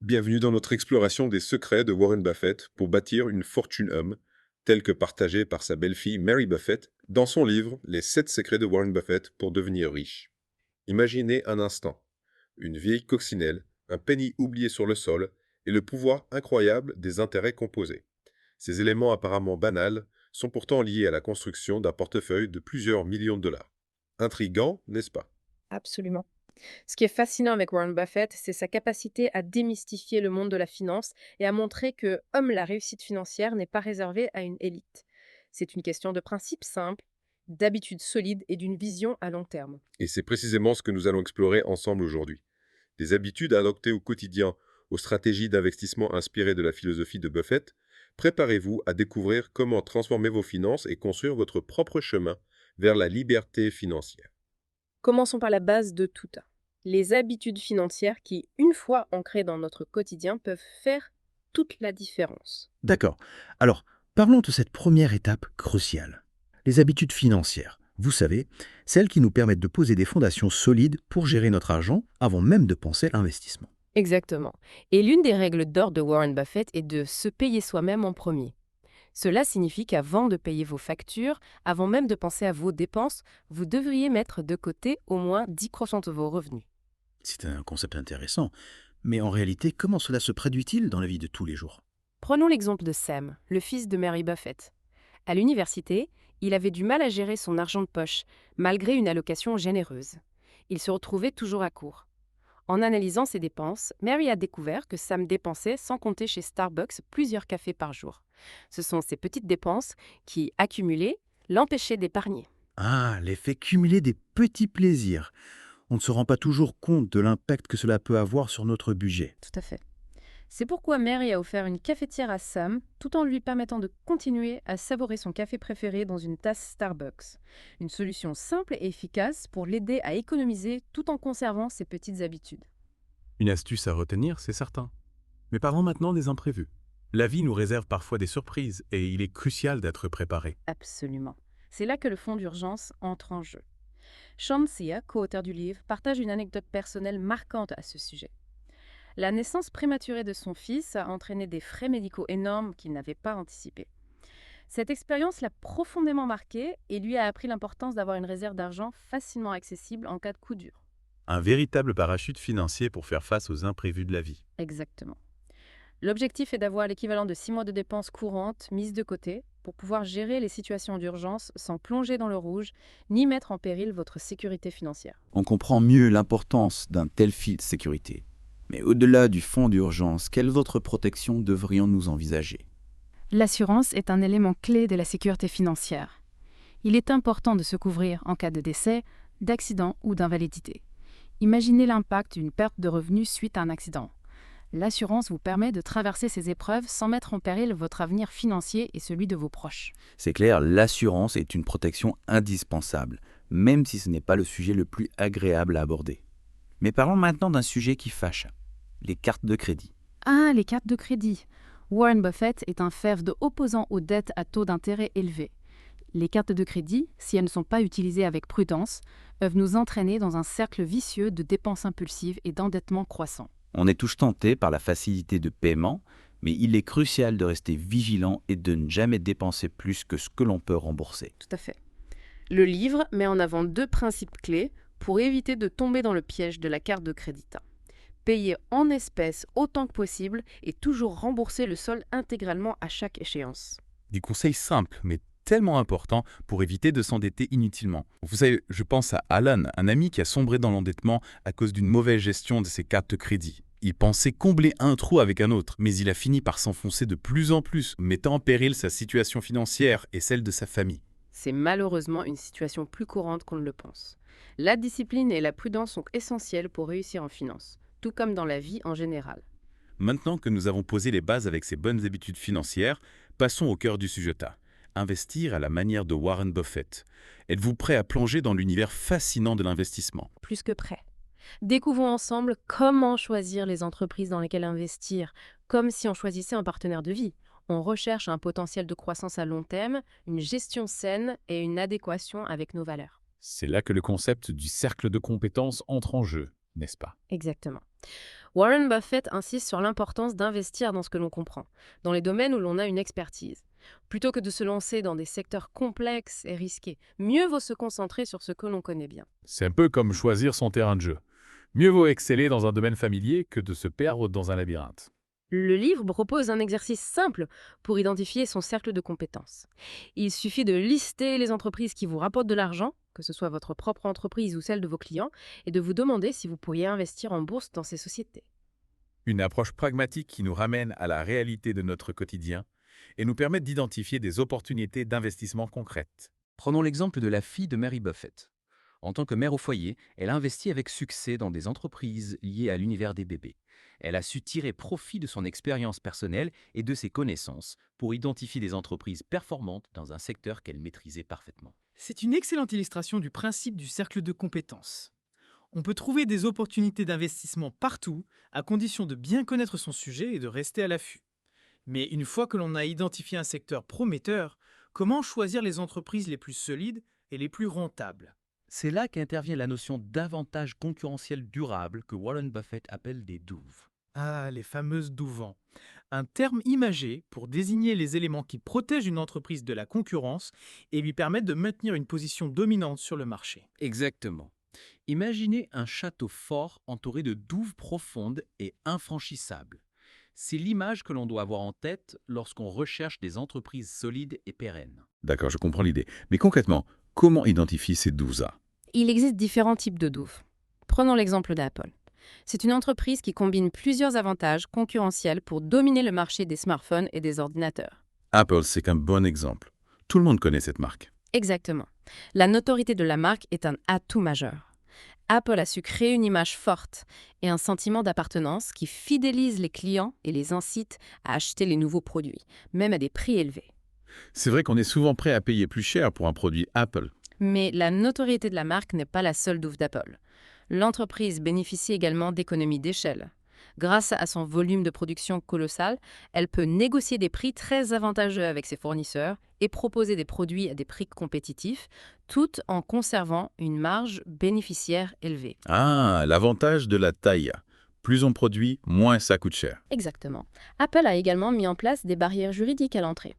Bienvenue dans notre exploration des secrets de Warren Buffett pour bâtir une fortune homme, telle que partagée par sa belle-fille Mary Buffett dans son livre Les 7 secrets de Warren Buffett pour devenir riche. Imaginez un instant, une vieille coccinelle, un penny oublié sur le sol et le pouvoir incroyable des intérêts composés. Ces éléments apparemment banals sont pourtant liés à la construction d'un portefeuille de plusieurs millions de dollars. Intriguant, n'est-ce pas? Absolument. Ce qui est fascinant avec Warren Buffett, c'est sa capacité à démystifier le monde de la finance et à montrer que, homme, la réussite financière n'est pas réservée à une élite. C'est une question de principe simple, d'habitude solide et d'une vision à long terme. Et c'est précisément ce que nous allons explorer ensemble aujourd'hui. Des habitudes à adopter au quotidien, aux stratégies d'investissement inspirées de la philosophie de Buffett, préparez-vous à découvrir comment transformer vos finances et construire votre propre chemin vers la liberté financière. Commençons par la base de tout. Les habitudes financières qui, une fois ancrées dans notre quotidien, peuvent faire toute la différence. D'accord. Alors, parlons de cette première étape cruciale. Les habitudes financières. Vous savez, celles qui nous permettent de poser des fondations solides pour gérer notre argent avant même de penser à l'investissement. Exactement. Et l'une des règles d'or de Warren Buffett est de se payer soi-même en premier. Cela signifie qu'avant de payer vos factures, avant même de penser à vos dépenses, vous devriez mettre de côté au moins 10% de vos revenus. C'est un concept intéressant. Mais en réalité, comment cela se traduit-il dans la vie de tous les jours? Prenons l'exemple de Sam, le fils de Mary Buffett. À l'université, il avait du mal à gérer son argent de poche, malgré une allocation généreuse. Il se retrouvait toujours à court. En analysant ses dépenses, Mary a découvert que Sam dépensait sans compter chez Starbucks plusieurs cafés par jour. Ce sont ces petites dépenses qui, accumulées, l'empêchaient d'épargner. Ah, l'effet cumulé des petits plaisirs. On ne se rend pas toujours compte de l'impact que cela peut avoir sur notre budget. Tout à fait. C'est pourquoi Mary a offert une cafetière à Sam, tout en lui permettant de continuer à savourer son café préféré dans une tasse Starbucks. Une solution simple et efficace pour l'aider à économiser tout en conservant ses petites habitudes. Une astuce à retenir, c'est certain. Mais parlons maintenant des imprévus. La vie nous réserve parfois des surprises et il est crucial d'être préparé. Absolument. C'est là que le fonds d'urgence entre en jeu. Sean Sia, co-auteur du livre, partage une anecdote personnelle marquante à ce sujet. La naissance prématurée de son fils a entraîné des frais médicaux énormes qu'il n'avait pas anticipés. Cette expérience l'a profondément marqué et lui a appris l'importance d'avoir une réserve d'argent facilement accessible en cas de coup dur. Un véritable parachute financier pour faire face aux imprévus de la vie. Exactement. L'objectif est d'avoir l'équivalent de 6 mois de dépenses courantes mises de côté pour pouvoir gérer les situations d'urgence sans plonger dans le rouge ni mettre en péril votre sécurité financière. On comprend mieux l'importance d'un tel filet de sécurité. Mais au-delà du fonds d'urgence, quelles autres protections devrions-nous envisager? L'assurance est un élément clé de la sécurité financière. Il est important de se couvrir en cas de décès, d'accident ou d'invalidité. Imaginez l'impact d'une perte de revenus suite à un accident. L'assurance vous permet de traverser ces épreuves sans mettre en péril votre avenir financier et celui de vos proches. C'est clair, l'assurance est une protection indispensable, même si ce n'est pas le sujet le plus agréable à aborder. Mais parlons maintenant d'un sujet qui fâche, les cartes de crédit. Ah, les cartes de crédit. Warren Buffett est un fervent opposant aux dettes à taux d'intérêt élevés. Les cartes de crédit, si elles ne sont pas utilisées avec prudence, peuvent nous entraîner dans un cercle vicieux de dépenses impulsives et d'endettement croissant. On est tous tentés par la facilité de paiement, mais il est crucial de rester vigilant et de ne jamais dépenser plus que ce que l'on peut rembourser. Tout à fait. Le livre met en avant 2 principes clés pour éviter de tomber dans le piège de la carte de crédit. Payer en espèces autant que possible et toujours rembourser le solde intégralement à chaque échéance. Des conseils simples, mais tellement importants pour éviter de s'endetter inutilement. Vous savez, je pense à Alan, un ami qui a sombré dans l'endettement à cause d'une mauvaise gestion de ses cartes de crédit. Il pensait combler un trou avec un autre, mais il a fini par s'enfoncer de plus en plus, mettant en péril sa situation financière et celle de sa famille. C'est malheureusement une situation plus courante qu'on ne le pense. La discipline et la prudence sont essentielles pour réussir en finance, tout comme dans la vie en général. Maintenant que nous avons posé les bases avec ces bonnes habitudes financières, passons au cœur du sujet. Investir à la manière de Warren Buffett. Êtes-vous prêt à plonger dans l'univers fascinant de l'investissement? Plus que prêt. Découvrons ensemble comment choisir les entreprises dans lesquelles investir, comme si on choisissait un partenaire de vie. On recherche un potentiel de croissance à long terme, une gestion saine et une adéquation avec nos valeurs. C'est là que le concept du cercle de compétences entre en jeu, n'est-ce pas? Exactement. Warren Buffett insiste sur l'importance d'investir dans ce que l'on comprend, dans les domaines où l'on a une expertise. Plutôt que de se lancer dans des secteurs complexes et risqués, mieux vaut se concentrer sur ce que l'on connaît bien. C'est un peu comme choisir son terrain de jeu. Mieux vaut exceller dans un domaine familier que de se perdre dans un labyrinthe. Le livre propose un exercice simple pour identifier son cercle de compétences. Il suffit de lister les entreprises qui vous rapportent de l'argent, que ce soit votre propre entreprise ou celle de vos clients, et de vous demander si vous pourriez investir en bourse dans ces sociétés. Une approche pragmatique qui nous ramène à la réalité de notre quotidien et nous permet d'identifier des opportunités d'investissement concrètes. Prenons l'exemple de la fille de Mary Buffett. En tant que mère au foyer, elle a investi avec succès dans des entreprises liées à l'univers des bébés. Elle a su tirer profit de son expérience personnelle et de ses connaissances pour identifier des entreprises performantes dans un secteur qu'elle maîtrisait parfaitement. C'est une excellente illustration du principe du cercle de compétences. On peut trouver des opportunités d'investissement partout, à condition de bien connaître son sujet et de rester à l'affût. Mais une fois que l'on a identifié un secteur prometteur, comment choisir les entreprises les plus solides et les plus rentables ? C'est là qu'intervient la notion d'avantage concurrentiel durable que Warren Buffett appelle des douves. Ah, les fameuses douvants. Un terme imagé pour désigner les éléments qui protègent une entreprise de la concurrence et lui permettent de maintenir une position dominante sur le marché. Exactement. Imaginez un château fort entouré de douves profondes et infranchissables. C'est l'image que l'on doit avoir en tête lorsqu'on recherche des entreprises solides et pérennes. D'accord, je comprends l'idée. Mais concrètement, comment identifier ces 12A? Il existe différents types de douves. Prenons l'exemple d'Apple. C'est une entreprise qui combine plusieurs avantages concurrentiels pour dominer le marché des smartphones et des ordinateurs. Apple, c'est qu'un bon exemple. Tout le monde connaît cette marque. Exactement. La notoriété de la marque est un atout majeur. Apple a su créer une image forte et un sentiment d'appartenance qui fidélise les clients et les incite à acheter les nouveaux produits, même à des prix élevés. C'est vrai qu'on est souvent prêt à payer plus cher pour un produit Apple. Mais la notoriété de la marque n'est pas la seule douve d'Apple. L'entreprise bénéficie également d'économies d'échelle. Grâce à son volume de production colossal, elle peut négocier des prix très avantageux avec ses fournisseurs et proposer des produits à des prix compétitifs, tout en conservant une marge bénéficiaire élevée. Ah, l'avantage de la taille. Plus on produit, moins ça coûte cher. Exactement. Apple a également mis en place des barrières juridiques à l'entrée.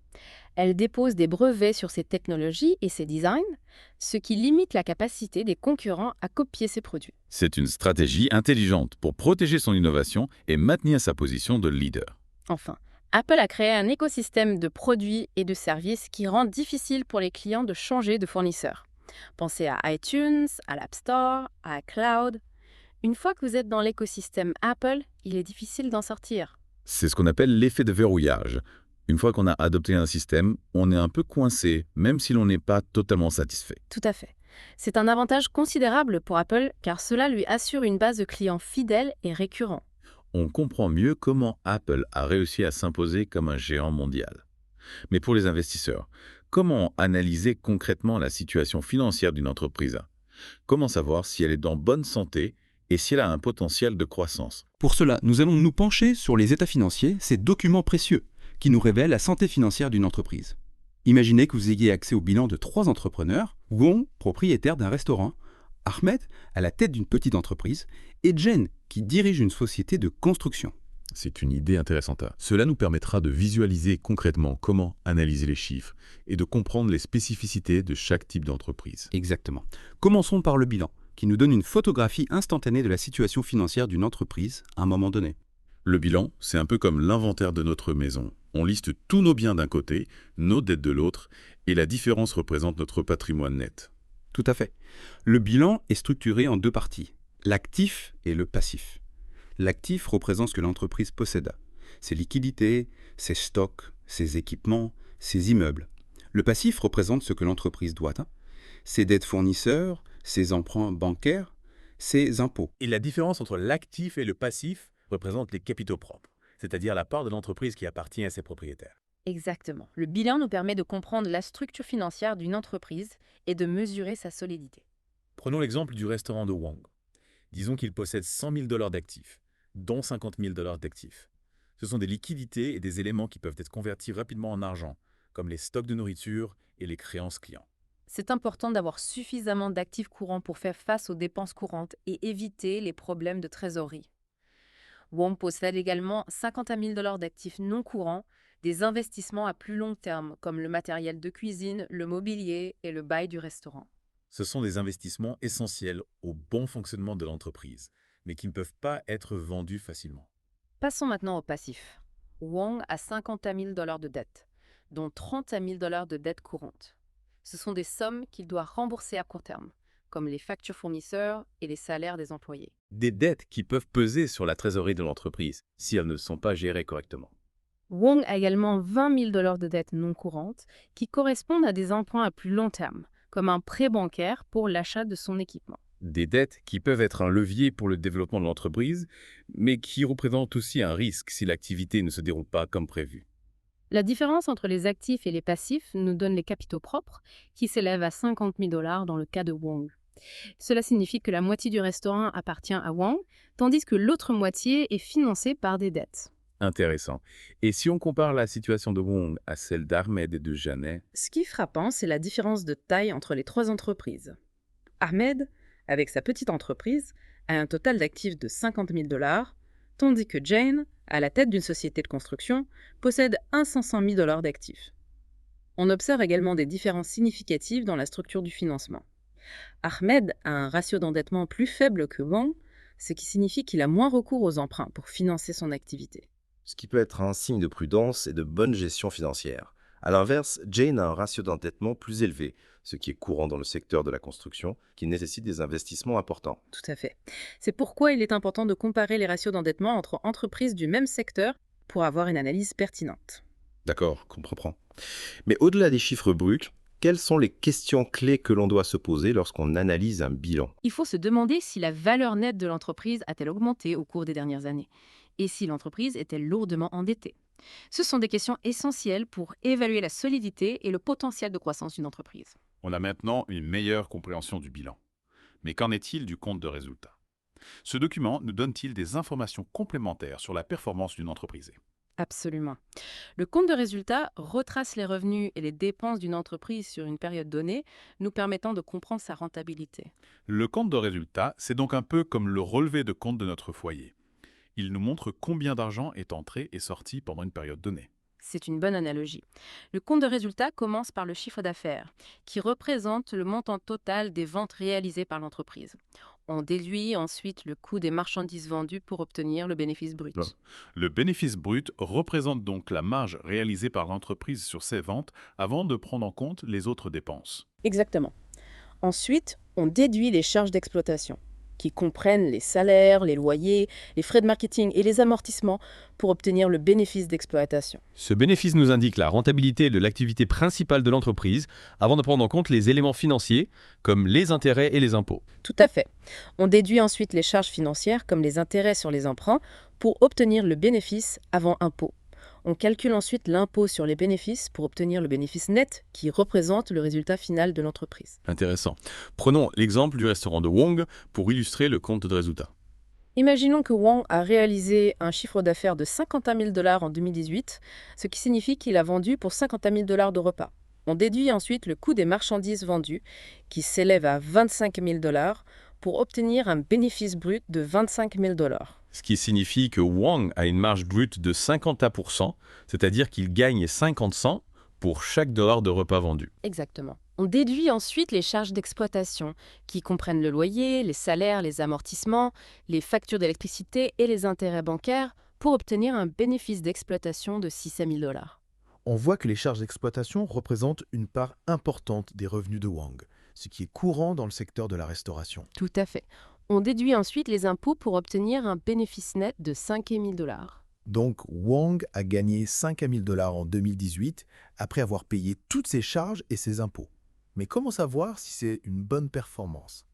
Elle dépose des brevets sur ses technologies et ses designs, ce qui limite la capacité des concurrents à copier ses produits. C'est une stratégie intelligente pour protéger son innovation et maintenir sa position de leader. Enfin, Apple a créé un écosystème de produits et de services qui rend difficile pour les clients de changer de fournisseur. Pensez à iTunes, à l'App Store, à Cloud. Une fois que vous êtes dans l'écosystème Apple, il est difficile d'en sortir. C'est ce qu'on appelle l'effet de verrouillage. Une fois qu'on a adopté un système, on est un peu coincé, même si l'on n'est pas totalement satisfait. Tout à fait. C'est un avantage considérable pour Apple car cela lui assure une base de clients fidèles et récurrents. On comprend mieux comment Apple a réussi à s'imposer comme un géant mondial. Mais pour les investisseurs, comment analyser concrètement la situation financière d'une entreprise? Comment savoir si elle est en bonne santé et si elle a un potentiel de croissance? Pour cela, nous allons nous pencher sur les états financiers, ces documents précieux qui nous révèlent la santé financière d'une entreprise. Imaginez que vous ayez accès au bilan de 3 entrepreneurs, Wong, propriétaire d'un restaurant, Ahmed, à la tête d'une petite entreprise, et Jen, qui dirige une société de construction. C'est une idée intéressante. Cela nous permettra de visualiser concrètement comment analyser les chiffres et de comprendre les spécificités de chaque type d'entreprise. Exactement. Commençons par le bilan, qui nous donne une photographie instantanée de la situation financière d'une entreprise à un moment donné. Le bilan, c'est un peu comme l'inventaire de notre maison. On liste tous nos biens d'un côté, nos dettes de l'autre, et la différence représente notre patrimoine net. Tout à fait. Le bilan est structuré en 2 parties, l'actif et le passif. L'actif représente ce que l'entreprise possède, ses liquidités, ses stocks, ses équipements, ses immeubles. Le passif représente ce que l'entreprise doit, ses dettes fournisseurs, ses emprunts bancaires, ses impôts. Et la différence entre l'actif et le passif représente les capitaux propres, c'est-à-dire la part de l'entreprise qui appartient à ses propriétaires. Exactement. Le bilan nous permet de comprendre la structure financière d'une entreprise et de mesurer sa solidité. Prenons l'exemple du restaurant de Wong. Disons qu'il possède 100 000 $ d'actifs, dont 50 000 $ d'actifs. Ce sont des liquidités et des éléments qui peuvent être convertis rapidement en argent, comme les stocks de nourriture et les créances clients. C'est important d'avoir suffisamment d'actifs courants pour faire face aux dépenses courantes et éviter les problèmes de trésorerie. Wong possède également 50 000 $ d'actifs non courants, des investissements à plus long terme, comme le matériel de cuisine, le mobilier et le bail du restaurant. Ce sont des investissements essentiels au bon fonctionnement de l'entreprise, mais qui ne peuvent pas être vendus facilement. Passons maintenant au passif. Wong a 50 000 $ de dettes, dont 30 000 $ de dettes courantes. Ce sont des sommes qu'il doit rembourser à court terme, comme les factures fournisseurs et les salaires des employés. Des dettes qui peuvent peser sur la trésorerie de l'entreprise si elles ne sont pas gérées correctement. Wong a également 20 000 $ de dettes non courantes qui correspondent à des emprunts à plus long terme, comme un prêt bancaire pour l'achat de son équipement. Des dettes qui peuvent être un levier pour le développement de l'entreprise, mais qui représentent aussi un risque si l'activité ne se déroule pas comme prévu. La différence entre les actifs et les passifs nous donne les capitaux propres, qui s'élèvent à 50 000 $ dans le cas de Wong. Cela signifie que la moitié du restaurant appartient à Wong, tandis que l'autre moitié est financée par des dettes. Intéressant. Et si on compare la situation de Wong à celle d'Ahmed et de Janet, Ce qui est frappant, c'est la différence de taille entre les trois entreprises. Ahmed, avec sa petite entreprise, a un total d'actifs de 50 000 $, tandis que Jane, à la tête d'une société de construction, possède 500 000 $ d'actifs. On observe également des différences significatives dans la structure du financement. Ahmed a un ratio d'endettement plus faible que Wong, ce qui signifie qu'il a moins recours aux emprunts pour financer son activité. Ce qui peut être un signe de prudence et de bonne gestion financière. À l'inverse, Jane a un ratio d'endettement plus élevé, ce qui est courant dans le secteur de la construction, qui nécessite des investissements importants. Tout à fait. C'est pourquoi il est important de comparer les ratios d'endettement entre entreprises du même secteur pour avoir une analyse pertinente. D'accord, comprends. Mais au-delà des chiffres bruts, quelles sont les questions clés que l'on doit se poser lorsqu'on analyse un bilan? Il faut se demander si la valeur nette de l'entreprise a-t-elle augmenté au cours des dernières années et si l'entreprise est-elle lourdement endettée. Ce sont des questions essentielles pour évaluer la solidité et le potentiel de croissance d'une entreprise. On a maintenant une meilleure compréhension du bilan. Mais qu'en est-il du compte de résultat? Ce document nous donne-t-il des informations complémentaires sur la performance d'une entreprise? Absolument. Le compte de résultat retrace les revenus et les dépenses d'une entreprise sur une période donnée, nous permettant de comprendre sa rentabilité. Le compte de résultat, c'est donc un peu comme le relevé de compte de notre foyer. Il nous montre combien d'argent est entré et sorti pendant une période donnée. C'est une bonne analogie. Le compte de résultat commence par le chiffre d'affaires, qui représente le montant total des ventes réalisées par l'entreprise. On déduit ensuite le coût des marchandises vendues pour obtenir le bénéfice brut. Le bénéfice brut représente donc la marge réalisée par l'entreprise sur ses ventes avant de prendre en compte les autres dépenses. Exactement. Ensuite, on déduit les charges d'exploitation, qui comprennent les salaires, les loyers, les frais de marketing et les amortissements pour obtenir le bénéfice d'exploitation. ce bénéfice nous indique la rentabilité de l'activité principale de l'entreprise avant de prendre en compte les éléments financiers comme les intérêts et les impôts. Tout à fait. On déduit ensuite les charges financières comme les intérêts sur les emprunts pour obtenir le bénéfice avant impôt. On calcule ensuite l'impôt sur les bénéfices pour obtenir le bénéfice net qui représente le résultat final de l'entreprise. Intéressant. Prenons l'exemple du restaurant de Wong pour illustrer le compte de résultat. Imaginons que Wong a réalisé un chiffre d'affaires de 51 000 $ en 2018, ce qui signifie qu'il a vendu pour 51 000 $ de repas. On déduit ensuite le coût des marchandises vendues, qui s'élève à 25 000 $, pour obtenir un bénéfice brut de 25 000 $. Ce qui signifie que Wong a une marge brute de 50%, c'est-à-dire qu'il gagne 50 cents pour chaque dollar de repas vendu. Exactement. On déduit ensuite les charges d'exploitation, qui comprennent le loyer, les salaires, les amortissements, les factures d'électricité et les intérêts bancaires, pour obtenir un bénéfice d'exploitation de 600 000 $. On voit que les charges d'exploitation représentent une part importante des revenus de Wong, ce qui est courant dans le secteur de la restauration. Tout à fait. On déduit ensuite les impôts pour obtenir un bénéfice net de 5 000 $. Donc Wong a gagné 5 000 $ en 2018 après avoir payé toutes ses charges et ses impôts. Mais comment savoir si c'est une bonne performance?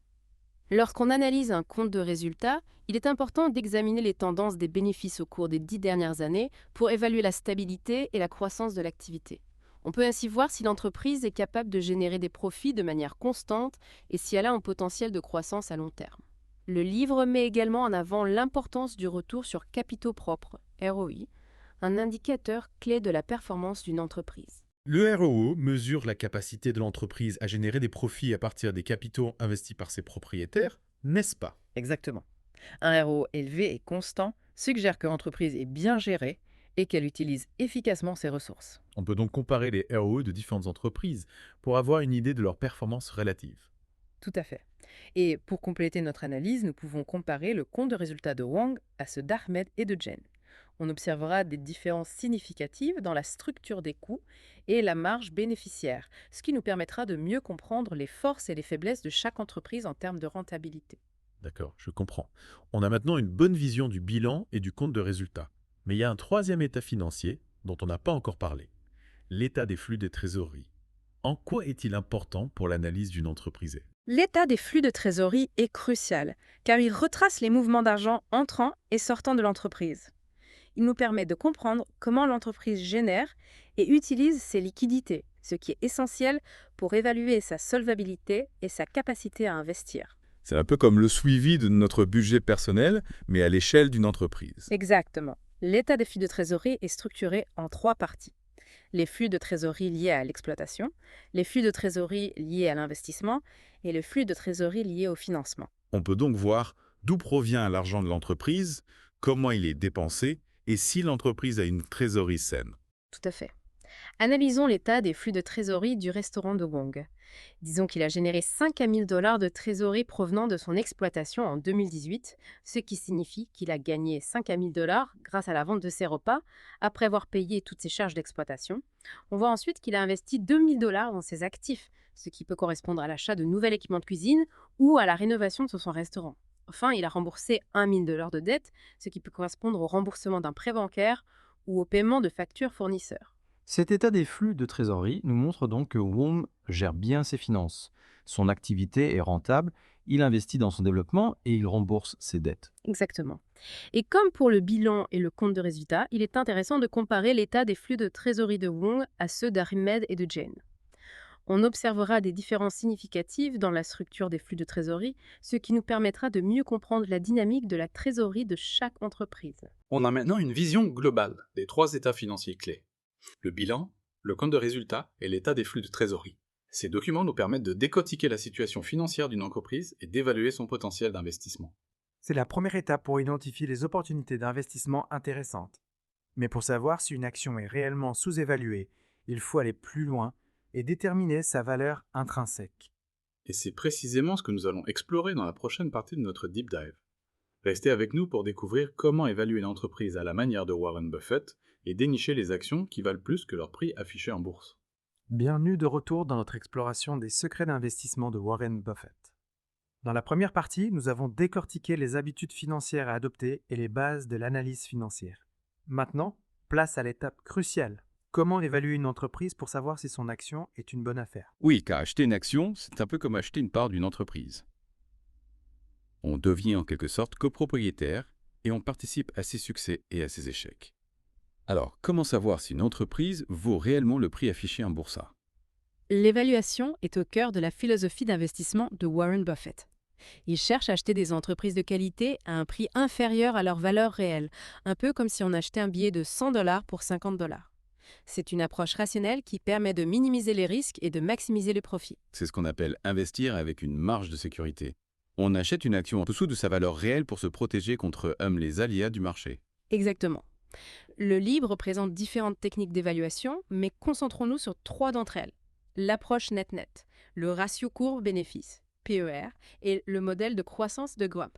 Lorsqu'on analyse un compte de résultat, il est important d'examiner les tendances des bénéfices au cours des 10 dernières années pour évaluer la stabilité et la croissance de l'activité. On peut ainsi voir si l'entreprise est capable de générer des profits de manière constante et si elle a un potentiel de croissance à long terme. Le livre met également en avant l'importance du retour sur capitaux propres, ROI, un indicateur clé de la performance d'une entreprise. Le ROE mesure la capacité de l'entreprise à générer des profits à partir des capitaux investis par ses propriétaires, n'est-ce pas? Exactement. Un ROE élevé et constant suggère que l'entreprise est bien gérée et qu'elle utilise efficacement ses ressources. On peut donc comparer les ROE de différentes entreprises pour avoir une idée de leur performance relative. Tout à fait. Et pour compléter notre analyse, nous pouvons comparer le compte de résultat de Wang à ceux d'Ahmed et de Jen. On observera des différences significatives dans la structure des coûts et la marge bénéficiaire, ce qui nous permettra de mieux comprendre les forces et les faiblesses de chaque entreprise en termes de rentabilité. D'accord, je comprends. On a maintenant une bonne vision du bilan et du compte de résultat. Mais il y a un troisième état financier dont on n'a pas encore parlé, l'état des flux de trésorerie. En quoi est-il important pour l'analyse d'une entreprise? L'état des flux de trésorerie est crucial, car il retrace les mouvements d'argent entrant et sortant de l'entreprise. Il nous permet de comprendre comment l'entreprise génère et utilise ses liquidités, ce qui est essentiel pour évaluer sa solvabilité et sa capacité à investir. C'est un peu comme le suivi de notre budget personnel, mais à l'échelle d'une entreprise. Exactement. L'état des flux de trésorerie est structuré en 3 parties. Les flux de trésorerie liés à l'exploitation, les flux de trésorerie liés à l'investissement et le flux de trésorerie lié au financement. On peut donc voir d'où provient l'argent de l'entreprise, comment il est dépensé et si l'entreprise a une trésorerie saine. Tout à fait. Analysons l'état des flux de trésorerie du restaurant de Wong. Disons qu'il a généré 5 000 $ de trésorerie provenant de son exploitation en 2018, ce qui signifie qu'il a gagné 5 000 $ grâce à la vente de ses repas, après avoir payé toutes ses charges d'exploitation. On voit ensuite qu'il a investi 2 000 $ dans ses actifs, ce qui peut correspondre à l'achat de nouvel équipement de cuisine ou à la rénovation de son restaurant. Enfin, il a remboursé 1 000 $ de dette, ce qui peut correspondre au remboursement d'un prêt bancaire ou au paiement de factures fournisseurs. Cet état des flux de trésorerie nous montre donc que Wong gère bien ses finances. Son activité est rentable, il investit dans son développement et il rembourse ses dettes. Exactement. Et comme pour le bilan et le compte de résultat, il est intéressant de comparer l'état des flux de trésorerie de Wong à ceux d'Ahmed et de Jane. On observera des différences significatives dans la structure des flux de trésorerie, ce qui nous permettra de mieux comprendre la dynamique de la trésorerie de chaque entreprise. On a maintenant une vision globale des 3 états financiers clés. Le bilan, le compte de résultat et l'état des flux de trésorerie. Ces documents nous permettent de décortiquer la situation financière d'une entreprise et d'évaluer son potentiel d'investissement. C'est la première étape pour identifier les opportunités d'investissement intéressantes. Mais pour savoir si une action est réellement sous-évaluée, il faut aller plus loin et déterminer sa valeur intrinsèque. Et c'est précisément ce que nous allons explorer dans la prochaine partie de notre Deep Dive. Restez avec nous pour découvrir comment évaluer une entreprise à la manière de Warren Buffett et dénicher les actions qui valent plus que leur prix affiché en bourse. Bienvenue de retour dans notre exploration des secrets d'investissement de Warren Buffett. Dans la première partie, nous avons décortiqué les habitudes financières à adopter et les bases de l'analyse financière. Maintenant, place à l'étape cruciale. Comment évaluer une entreprise pour savoir si son action est une bonne affaire? Oui, car acheter une action, c'est un peu comme acheter une part d'une entreprise. On devient en quelque sorte copropriétaire et on participe à ses succès et à ses échecs. Alors, comment savoir si une entreprise vaut réellement le prix affiché en boursa? L'évaluation est au cœur de la philosophie d'investissement de Warren Buffett. Il cherche à acheter des entreprises de qualité à un prix inférieur à leur valeur réelle, un peu comme si on achetait un billet de 100 $ pour 50 $. C'est une approche rationnelle qui permet de minimiser les risques et de maximiser les profits. C'est ce qu'on appelle investir avec une marge de sécurité. On achète une action en dessous de sa valeur réelle pour se protéger contre les aléas du marché. Exactement. Le livre présente différentes techniques d'évaluation, mais concentrons-nous sur 3 d'entre elles. L'approche net-net, le ratio courbe-bénéfice, PER, et le modèle de croissance de Grump.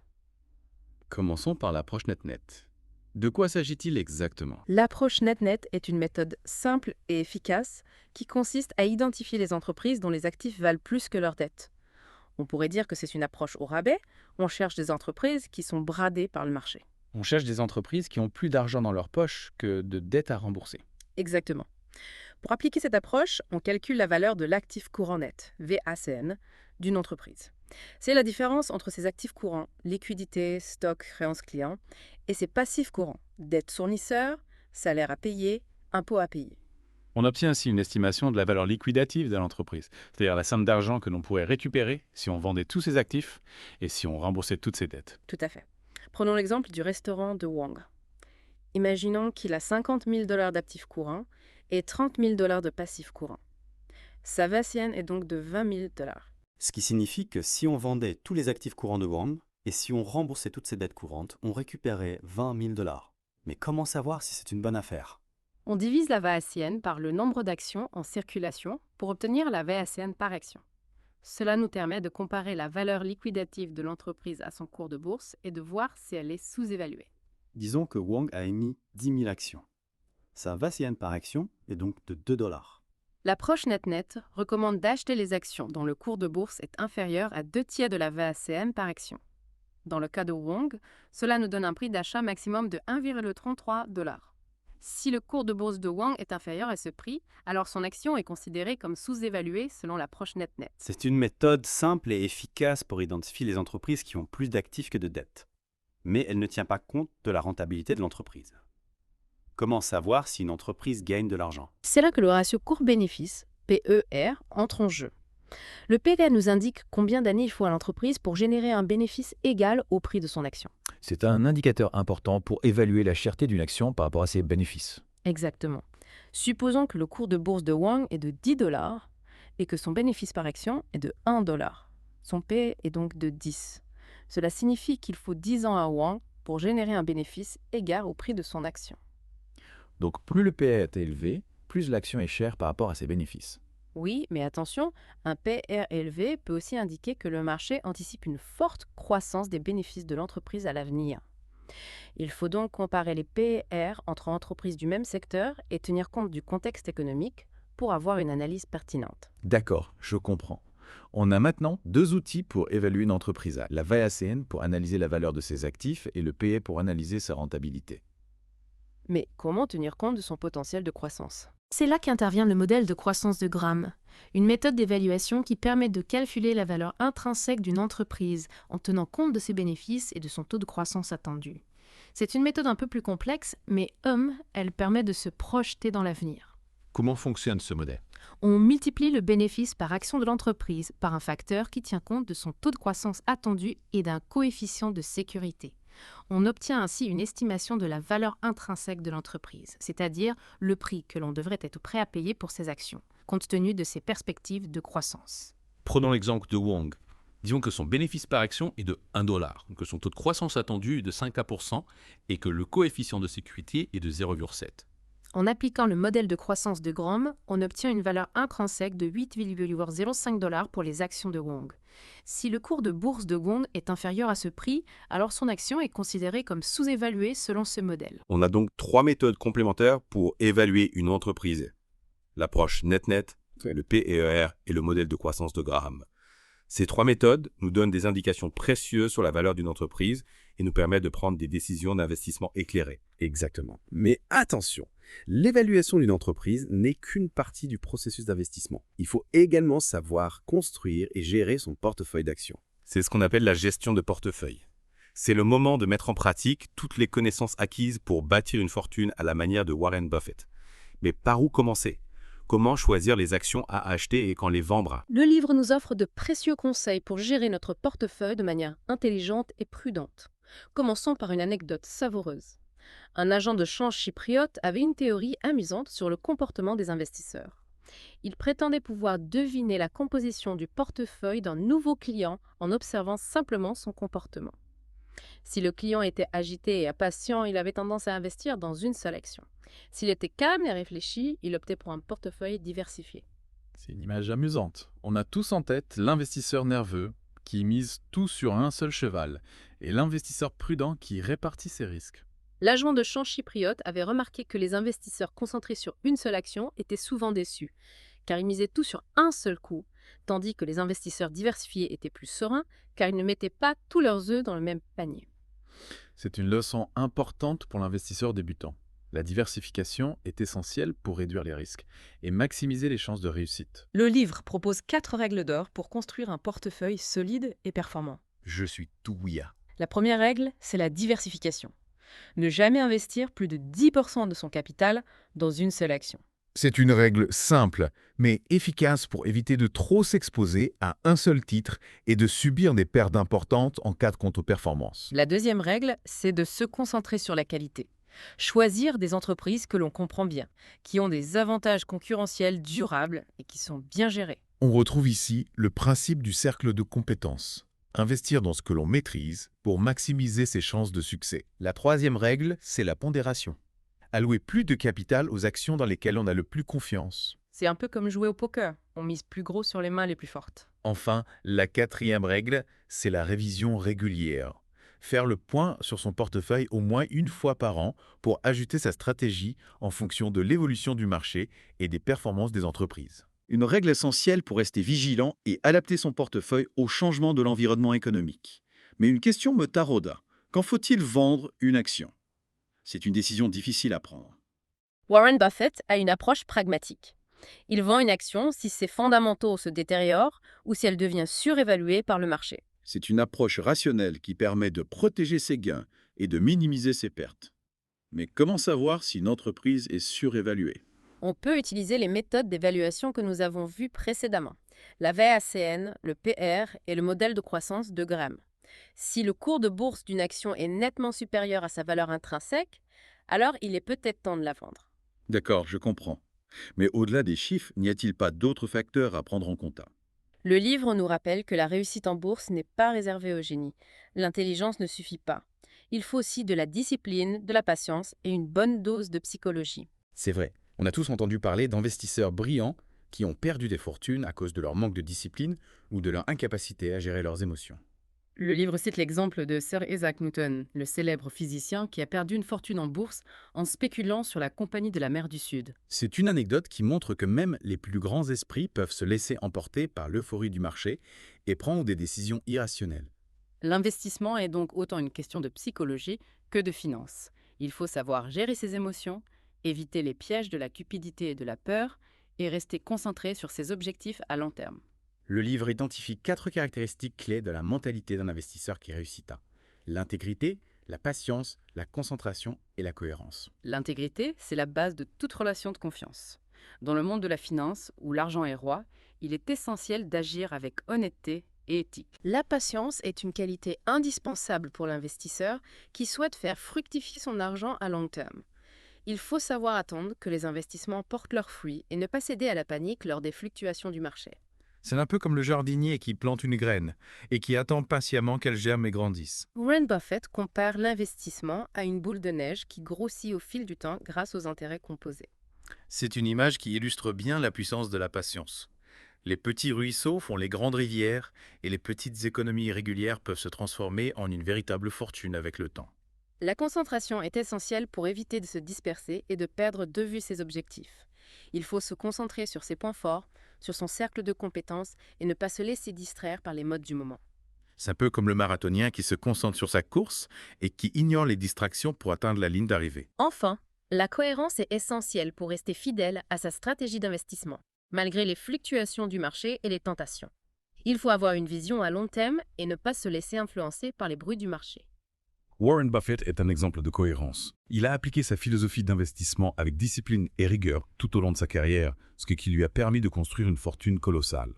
Commençons par l'approche net-net. De quoi s'agit-il exactement? L'approche net-net est une méthode simple et efficace qui consiste à identifier les entreprises dont les actifs valent plus que leurs dettes. On pourrait dire que c'est une approche au rabais, on cherche des entreprises qui sont bradées par le marché. On cherche des entreprises qui ont plus d'argent dans leur poche que de dettes à rembourser. Exactement. Pour appliquer cette approche, on calcule la valeur de l'actif courant net, VACN, d'une entreprise. C'est la différence entre ses actifs courants, liquidité, stock, créances clients, et ses passifs courants, dettes fournisseurs, salaires à payer, impôts à payer. On obtient ainsi une estimation de la valeur liquidative de l'entreprise, c'est-à-dire la somme d'argent que l'on pourrait récupérer si on vendait tous ses actifs et si on remboursait toutes ses dettes. Tout à fait. Prenons l'exemple du restaurant de Wang. Imaginons qu'il a 50 000 $ d'actifs courants et 30 000 $ de passifs courants. Sa VACN est donc de 20 000 $. Ce qui signifie que si on vendait tous les actifs courants de Wang Et si on remboursait toutes ces dettes courantes, on récupérait 20 000 $. Mais comment savoir si c'est une bonne affaire? On divise la VACN par le nombre d'actions en circulation pour obtenir la VACN par action. Cela nous permet de comparer la valeur liquidative de l'entreprise à son cours de bourse et de voir si elle est sous-évaluée. Disons que Wang a émis 10 000 actions. Sa VACN par action est donc de 2 $. L'approche net-net recommande d'acheter les actions dont le cours de bourse est inférieur à 2/3 de la VACN par action. Dans le cas de Wang, cela nous donne un prix d'achat maximum de 1,33 $. Si le cours de bourse de Wang est inférieur à ce prix, alors son action est considérée comme sous-évaluée selon l'approche net-net. C'est une méthode simple et efficace pour identifier les entreprises qui ont plus d'actifs que de dettes. Mais elle ne tient pas compte de la rentabilité de l'entreprise. Comment savoir si une entreprise gagne de l'argent? C'est là que le ratio court-bénéfice, PER, entre en jeu. Le PER nous indique combien d'années il faut à l'entreprise pour générer un bénéfice égal au prix de son action. C'est un indicateur important pour évaluer la cherté d'une action par rapport à ses bénéfices. Exactement. Supposons que le cours de bourse de Wang est de 10 $ et que son bénéfice par action est de 1 $. Son PE est donc de 10. Cela signifie qu'il faut 10 ans à Wang pour générer un bénéfice égal au prix de son action. Donc plus le PE est élevé, plus l'action est chère par rapport à ses bénéfices. Oui, mais attention, un PER élevé peut aussi indiquer que le marché anticipe une forte croissance des bénéfices de l'entreprise à l'avenir. Il faut donc comparer les PER entre entreprises du même secteur et tenir compte du contexte économique pour avoir une analyse pertinente. D'accord, je comprends. On a maintenant 2 outils pour évaluer une entreprise. La VACN pour analyser la valeur de ses actifs et le PE pour analyser sa rentabilité. Mais comment tenir compte de son potentiel de croissance? C'est là qu'intervient le modèle de croissance de Graham, une méthode d'évaluation qui permet de calculer la valeur intrinsèque d'une entreprise en tenant compte de ses bénéfices et de son taux de croissance attendu. C'est une méthode un peu plus complexe, mais elle permet de se projeter dans l'avenir. Comment fonctionne ce modèle? On multiplie le bénéfice par action de l'entreprise par un facteur qui tient compte de son taux de croissance attendu et d'un coefficient de sécurité. On obtient ainsi une estimation de la valeur intrinsèque de l'entreprise, c'est-à-dire le prix que l'on devrait être prêt à payer pour ses actions, compte tenu de ses perspectives de croissance. Prenons l'exemple de Wang. Disons que son bénéfice par action est de 1 $, que son taux de croissance attendu est de 5 à % et que le coefficient de sécurité est de 0,7. En appliquant le modèle de croissance de Graham, on obtient une valeur intrinsèque de 8,05 $ pour les actions de Wang. Si le cours de bourse de Wang est inférieur à ce prix, alors son action est considérée comme sous-évaluée selon ce modèle. On a donc 3 méthodes complémentaires pour évaluer une entreprise. L'approche net-net, le PER et le modèle de croissance de Graham. Ces 3 méthodes nous donnent des indications précieuses sur la valeur d'une entreprise et nous permettent de prendre des décisions d'investissement éclairées. Exactement. Mais attention, l'évaluation d'une entreprise n'est qu'une partie du processus d'investissement. Il faut également savoir construire et gérer son portefeuille d'actions. C'est ce qu'on appelle la gestion de portefeuille. C'est le moment de mettre en pratique toutes les connaissances acquises pour bâtir une fortune à la manière de Warren Buffett. Mais par où commencer ? Comment choisir les actions à acheter et quand les vendre? Le livre nous offre de précieux conseils pour gérer notre portefeuille de manière intelligente et prudente. Commençons par une anecdote savoureuse. Un agent de change chypriote avait une théorie amusante sur le comportement des investisseurs. Il prétendait pouvoir deviner la composition du portefeuille d'un nouveau client en observant simplement son comportement. Si le client était agité et impatient, il avait tendance à investir dans une seule action. S'il était calme et réfléchi, il optait pour un portefeuille diversifié. C'est une image amusante. On a tous en tête l'investisseur nerveux qui mise tout sur un seul cheval et l'investisseur prudent qui répartit ses risques. L'agent de change chypriote avait remarqué que les investisseurs concentrés sur une seule action étaient souvent déçus, car ils misaient tout sur un seul coup, tandis que les investisseurs diversifiés étaient plus sereins, car ils ne mettaient pas tous leurs œufs dans le même panier. C'est une leçon importante pour l'investisseur débutant. La diversification est essentielle pour réduire les risques et maximiser les chances de réussite. Le livre propose 4 règles d'or pour construire un portefeuille solide et performant. Je suis tout oui à. La première règle, c'est la diversification. Ne jamais investir plus de 10% de son capital dans une seule action. C'est une règle simple, mais efficace pour éviter de trop s'exposer à un seul titre et de subir des pertes importantes en cas de contre-performance. La deuxième règle, c'est de se concentrer sur la qualité. Choisir des entreprises que l'on comprend bien, qui ont des avantages concurrentiels durables et qui sont bien gérées. On retrouve ici le principe du cercle de compétences. Investir dans ce que l'on maîtrise pour maximiser ses chances de succès. La troisième règle, c'est la pondération. Allouer plus de capital aux actions dans lesquelles on a le plus confiance. C'est un peu comme jouer au poker. On mise plus gros sur les mains les plus fortes. Enfin, la quatrième règle, c'est la révision régulière. Faire le point sur son portefeuille au moins une fois par an pour ajuster sa stratégie en fonction de l'évolution du marché et des performances des entreprises. Une règle essentielle pour rester vigilant et adapter son portefeuille au changement de l'environnement économique. Mais une question me tarauda. Quand faut-il vendre une action? C'est une décision difficile à prendre. Warren Buffett a une approche pragmatique. Il vend une action si ses fondamentaux se détériorent ou si elle devient surévaluée par le marché. C'est une approche rationnelle qui permet de protéger ses gains et de minimiser ses pertes. Mais comment savoir si une entreprise est surévaluée? On peut utiliser les méthodes d'évaluation que nous avons vues précédemment, la VACN, le PR et le modèle de croissance de Graham. Si le cours de bourse d'une action est nettement supérieur à sa valeur intrinsèque, alors il est peut-être temps de la vendre. D'accord, je comprends. Mais au-delà des chiffres, n'y a-t-il pas d'autres facteurs à prendre en compte? Le livre nous rappelle que la réussite en bourse n'est pas réservée au génie. L'intelligence ne suffit pas. Il faut aussi de la discipline, de la patience et une bonne dose de psychologie. C'est vrai, on a tous entendu parler d'investisseurs brillants qui ont perdu des fortunes à cause de leur manque de discipline ou de leur incapacité à gérer leurs émotions. Le livre cite l'exemple de Sir Isaac Newton, le célèbre physicien qui a perdu une fortune en bourse en spéculant sur la Compagnie de la mer du Sud. C'est une anecdote qui montre que même les plus grands esprits peuvent se laisser emporter par l'euphorie du marché et prendre des décisions irrationnelles. L'investissement est donc autant une question de psychologie que de finance. Il faut savoir gérer ses émotions, éviter les pièges de la cupidité et de la peur et rester concentré sur ses objectifs à long terme. Le livre identifie 4 caractéristiques clés de la mentalité d'un investisseur qui réussita. L'intégrité, la patience, la concentration et la cohérence. L'intégrité, c'est la base de toute relation de confiance. Dans le monde de la finance, où l'argent est roi, il est essentiel d'agir avec honnêteté et éthique. La patience est une qualité indispensable pour l'investisseur qui souhaite faire fructifier son argent à long terme. Il faut savoir attendre que les investissements portent leurs fruits et ne pas céder à la panique lors des fluctuations du marché. C'est un peu comme le jardinier qui plante une graine et qui attend patiemment qu'elle germe et grandisse. Warren Buffett compare l'investissement à une boule de neige qui grossit au fil du temps grâce aux intérêts composés. C'est une image qui illustre bien la puissance de la patience. Les petits ruisseaux font les grandes rivières et les petites économies régulières peuvent se transformer en une véritable fortune avec le temps. La concentration est essentielle pour éviter de se disperser et de perdre de vue ses objectifs. Il faut se concentrer sur ses points forts, sur son cercle de compétences et ne pas se laisser distraire par les modes du moment. C'est un peu comme le marathonien qui se concentre sur sa course et qui ignore les distractions pour atteindre la ligne d'arrivée. Enfin, la cohérence est essentielle pour rester fidèle à sa stratégie d'investissement, malgré les fluctuations du marché et les tentations. Il faut avoir une vision à long terme et ne pas se laisser influencer par les bruits du marché. Warren Buffett est un exemple de cohérence. Il a appliqué sa philosophie d'investissement avec discipline et rigueur tout au long de sa carrière, ce qui lui a permis de construire une fortune colossale.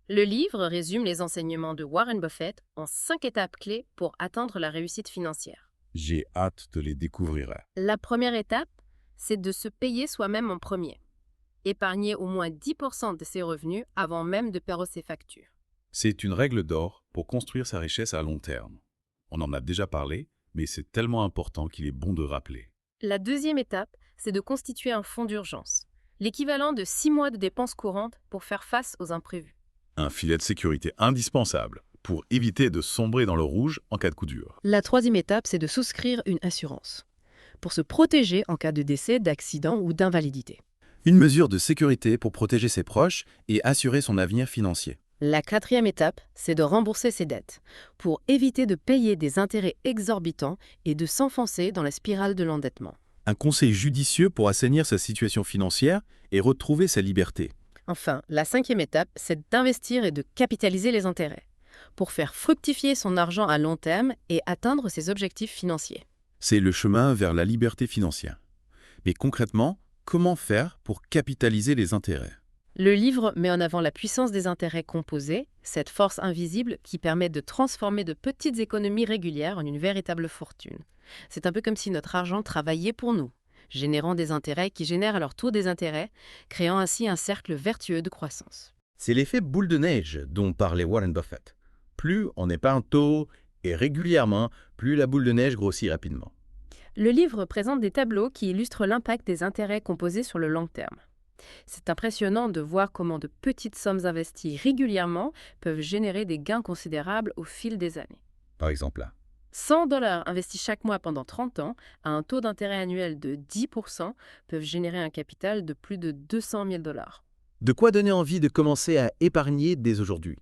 Le livre résume les enseignements de Warren Buffett en 5 étapes clés pour atteindre la réussite financière. J'ai hâte de les découvrir. La première étape, c'est de se payer soi-même en premier. Épargner au moins 10% de ses revenus avant même de payer ses factures. C'est une règle d'or pour construire sa richesse à long terme. On en a déjà parlé, mais c'est tellement important qu'il est bon de rappeler. La deuxième étape, c'est de constituer un fonds d'urgence, l'équivalent de 6 mois de dépenses courantes pour faire face aux imprévus. Un filet de sécurité indispensable pour éviter de sombrer dans le rouge en cas de coup dur. La troisième étape, c'est de souscrire une assurance, pour se protéger en cas de décès, d'accident ou d'invalidité. Une mesure de sécurité pour protéger ses proches et assurer son avenir financier. La quatrième étape, c'est de rembourser ses dettes, pour éviter de payer des intérêts exorbitants et de s'enfoncer dans la spirale de l'endettement. Un conseil judicieux pour assainir sa situation financière et retrouver sa liberté. Enfin, la cinquième étape, c'est d'investir et de capitaliser les intérêts, pour faire fructifier son argent à long terme et atteindre ses objectifs financiers. C'est le chemin vers la liberté financière. Mais concrètement, comment faire pour capitaliser les intérêts ? Le livre met en avant la puissance des intérêts composés, cette force invisible qui permet de transformer de petites économies régulières en une véritable fortune. C'est un peu comme si notre argent travaillait pour nous, générant des intérêts qui génèrent à leur tour des intérêts, créant ainsi un cercle vertueux de croissance. C'est l'effet boule de neige dont parlait Warren Buffett. Plus on épargne tôt et régulièrement, plus la boule de neige grossit rapidement. Le livre présente des tableaux qui illustrent l'impact des intérêts composés sur le long terme. C'est impressionnant de voir comment de petites sommes investies régulièrement peuvent générer des gains considérables au fil des années. Par exemple là. 100 $ investis chaque mois pendant 30 ans, à un taux d'intérêt annuel de 10%, peuvent générer un capital de plus de 200 000 $. De quoi donner envie de commencer à épargner dès aujourd'hui.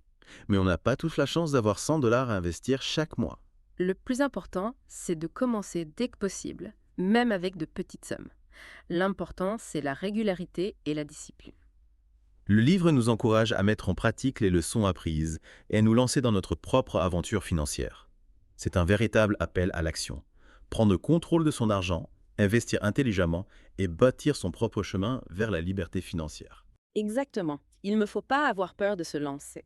Mais on n'a pas tous la chance d'avoir 100 $ à investir chaque mois. Le plus important, c'est de commencer dès que possible, même avec de petites sommes. L'important, c'est la régularité et la discipline. Le livre nous encourage à mettre en pratique les leçons apprises et à nous lancer dans notre propre aventure financière. C'est un véritable appel à l'action. Prendre contrôle de son argent, investir intelligemment et bâtir son propre chemin vers la liberté financière. Exactement. Il ne faut pas avoir peur de se lancer.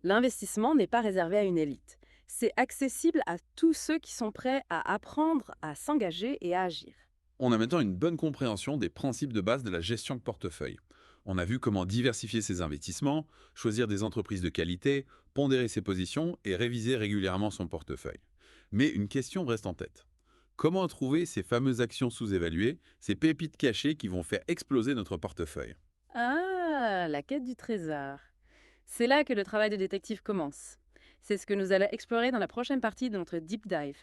L'investissement n'est pas réservé à une élite. C'est accessible à tous ceux qui sont prêts à apprendre, à s'engager et à agir. On a maintenant une bonne compréhension des principes de base de la gestion de portefeuille. On a vu comment diversifier ses investissements, choisir des entreprises de qualité, pondérer ses positions et réviser régulièrement son portefeuille. Mais une question reste en tête. Comment trouver ces fameuses actions sous-évaluées, ces pépites cachées qui vont faire exploser notre portefeuille? Ah, la quête du trésor. C'est là que le travail de détective commence. C'est ce que nous allons explorer dans la prochaine partie de notre Deep Dive.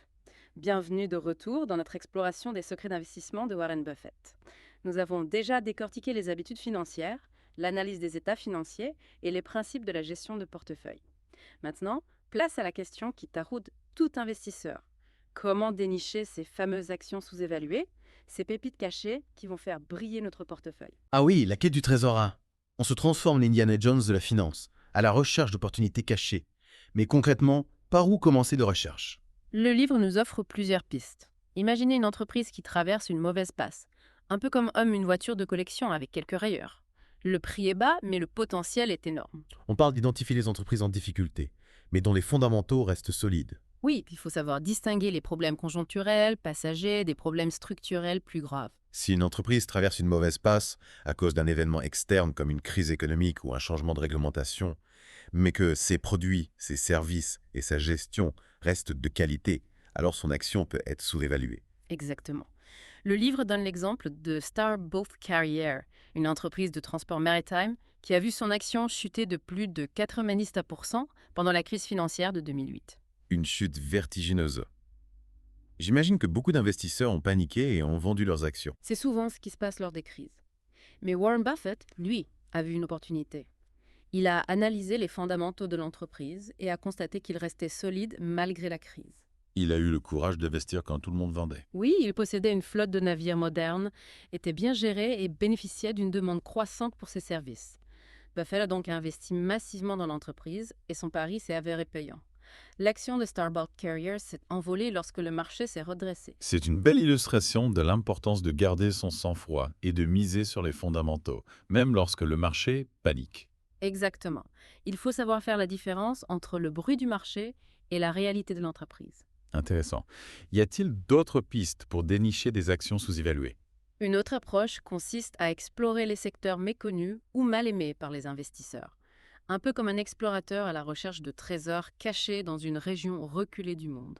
Bienvenue de retour dans notre exploration des secrets d'investissement de Warren Buffett. Nous avons déjà décortiqué les habitudes financières, l'analyse des états financiers et les principes de la gestion de portefeuille. Maintenant, place à la question qui taraude tout investisseur. Comment dénicher ces fameuses actions sous-évaluées, ces pépites cachées qui vont faire briller notre portefeuille? Ah oui, la quête du trésor. On se transforme en Indiana Jones de la finance, à la recherche d'opportunités cachées. Mais concrètement, par où commencer de recherche? Le livre nous offre plusieurs pistes. Imaginez une entreprise qui traverse une mauvaise passe, un peu comme une voiture de collection avec quelques rayures. Le prix est bas, mais le potentiel est énorme. On parle d'identifier les entreprises en difficulté, mais dont les fondamentaux restent solides. Oui, il faut savoir distinguer les problèmes conjoncturels, passagers, des problèmes structurels plus graves. Si une entreprise traverse une mauvaise passe à cause d'un événement externe comme une crise économique ou un changement de réglementation, mais que ses produits, ses services et sa gestion restent de qualité, alors son action peut être sous-évaluée. Exactement. Le livre donne l'exemple de Star Bulk Carrier, une entreprise de transport maritime qui a vu son action chuter de plus de 90% pendant la crise financière de 2008. Une chute vertigineuse. J'imagine que beaucoup d'investisseurs ont paniqué et ont vendu leurs actions. C'est souvent ce qui se passe lors des crises. Mais Warren Buffett, lui, a vu une opportunité. Il a analysé les fondamentaux de l'entreprise et a constaté qu'il restait solide malgré la crise. Il a eu le courage d'investir quand tout le monde vendait. Oui, il possédait une flotte de navires modernes, était bien géré et bénéficiait d'une demande croissante pour ses services. Buffett a donc investi massivement dans l'entreprise et son pari s'est avéré payant. L'action de Star Bulk Carrier s'est envolée lorsque le marché s'est redressé. C'est une belle illustration de l'importance de garder son sang-froid et de miser sur les fondamentaux, même lorsque le marché panique. Exactement. Il faut savoir faire la différence entre le bruit du marché et la réalité de l'entreprise. Intéressant. Y a-t-il d'autres pistes pour dénicher des actions sous-évaluées? Une autre approche consiste à explorer les secteurs méconnus ou mal aimés par les investisseurs. Un peu comme un explorateur à la recherche de trésors cachés dans une région reculée du monde.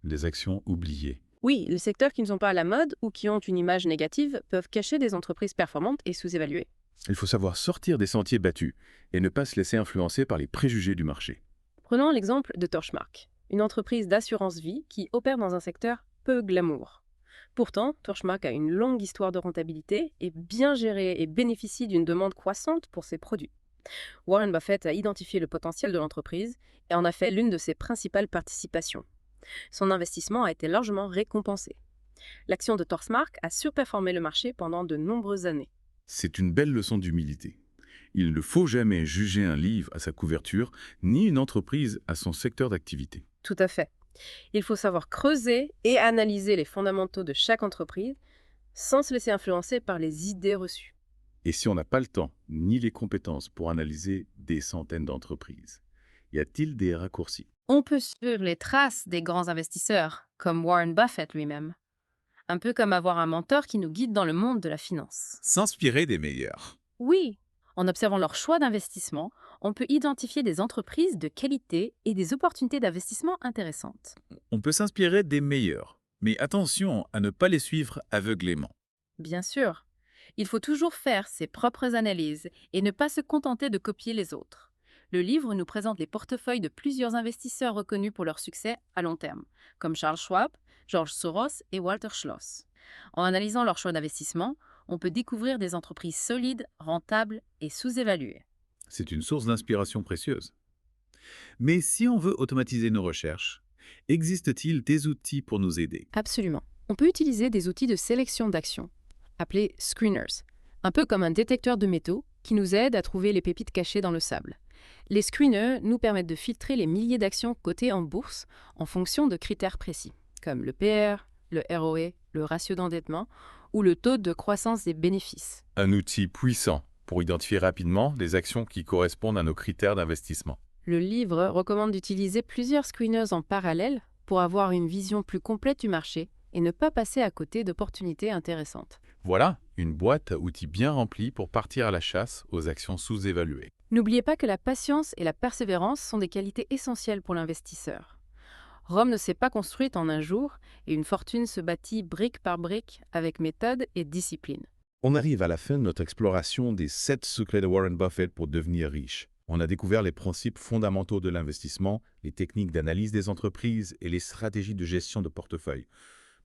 Les actions oubliées. Oui, les secteurs qui ne sont pas à la mode ou qui ont une image négative peuvent cacher des entreprises performantes et sous-évaluées. Il faut savoir sortir des sentiers battus et ne pas se laisser influencer par les préjugés du marché. Prenons l'exemple de Torchmark, une entreprise d'assurance-vie qui opère dans un secteur peu glamour. Pourtant, Torchmark a une longue histoire de rentabilité, est bien gérée et bénéficie d'une demande croissante pour ses produits. Warren Buffett a identifié le potentiel de l'entreprise et en a fait l'une de ses principales participations. Son investissement a été largement récompensé. L'action de Torchmark a surperformé le marché pendant de nombreuses années. C'est une belle leçon d'humilité. Il ne faut jamais juger un livre à sa couverture, ni une entreprise à son secteur d'activité. Tout à fait. Il faut savoir creuser et analyser les fondamentaux de chaque entreprise sans se laisser influencer par les idées reçues. Et si on n'a pas le temps ni les compétences pour analyser des centaines d'entreprises, y a-t-il des raccourcis? On peut suivre les traces des grands investisseurs, comme Warren Buffett lui-même. Un peu comme avoir un mentor qui nous guide dans le monde de la finance. S'inspirer des meilleurs. Oui, en observant leur choix d'investissement, On peut identifier des entreprises de qualité et des opportunités d'investissement intéressantes. On peut s'inspirer des meilleurs, mais attention à ne pas les suivre aveuglément. Bien sûr, il faut toujours faire ses propres analyses et ne pas se contenter de copier les autres. Le livre nous présente les portefeuilles de plusieurs investisseurs reconnus pour leur succès à long terme, comme Charles Schwab, George Soros et Walter Schloss. En analysant leurs choix d'investissement, on peut découvrir des entreprises solides, rentables et sous-évaluées. C'est une source d'inspiration précieuse. Mais si on veut automatiser nos recherches, existe-t-il des outils pour nous aider? Absolument. On peut utiliser des outils de sélection d'actions, appelés screeners, un peu comme un détecteur de métaux qui nous aide à trouver les pépites cachées dans le sable. Les screeners nous permettent de filtrer les milliers d'actions cotées en bourse en fonction de critères précis, comme le PR, le ROE, le ratio d'endettement ou le taux de croissance des bénéfices. Un outil puissant pour identifier rapidement les actions qui correspondent à nos critères d'investissement. Le livre recommande d'utiliser plusieurs screeners en parallèle pour avoir une vision plus complète du marché et ne pas passer à côté d'opportunités intéressantes. Voilà, une boîte à outils bien remplie pour partir à la chasse aux actions sous-évaluées. N'oubliez pas que la patience et la persévérance sont des qualités essentielles pour l'investisseur. Rome ne s'est pas construite en un jour et une fortune se bâtit brique par brique avec méthode et discipline. On arrive à la fin de notre exploration des 7 secrets de Warren Buffett pour devenir riche. On a découvert les principes fondamentaux de l'investissement, les techniques d'analyse des entreprises et les stratégies de gestion de portefeuille.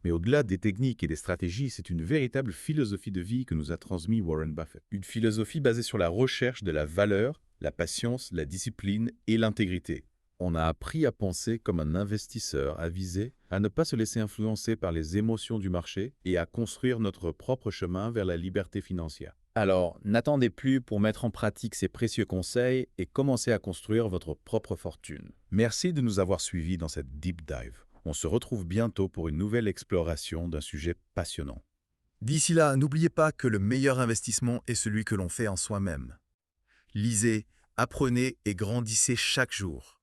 Mais au-delà des techniques et des stratégies, c'est une véritable philosophie de vie que nous a transmis Warren Buffett. Une philosophie basée sur la recherche de la valeur, la patience, la discipline et l'intégrité. On a appris à penser comme un investisseur avisé, à ne pas se laisser influencer par les émotions du marché et à construire notre propre chemin vers la liberté financière. Alors, n'attendez plus pour mettre en pratique ces précieux conseils et commencer à construire votre propre fortune. Merci de nous avoir suivis dans cette deep dive. On se retrouve bientôt pour une nouvelle exploration d'un sujet passionnant. D'ici là, n'oubliez pas que le meilleur investissement est celui que l'on fait en soi-même. Lisez, apprenez et grandissez chaque jour.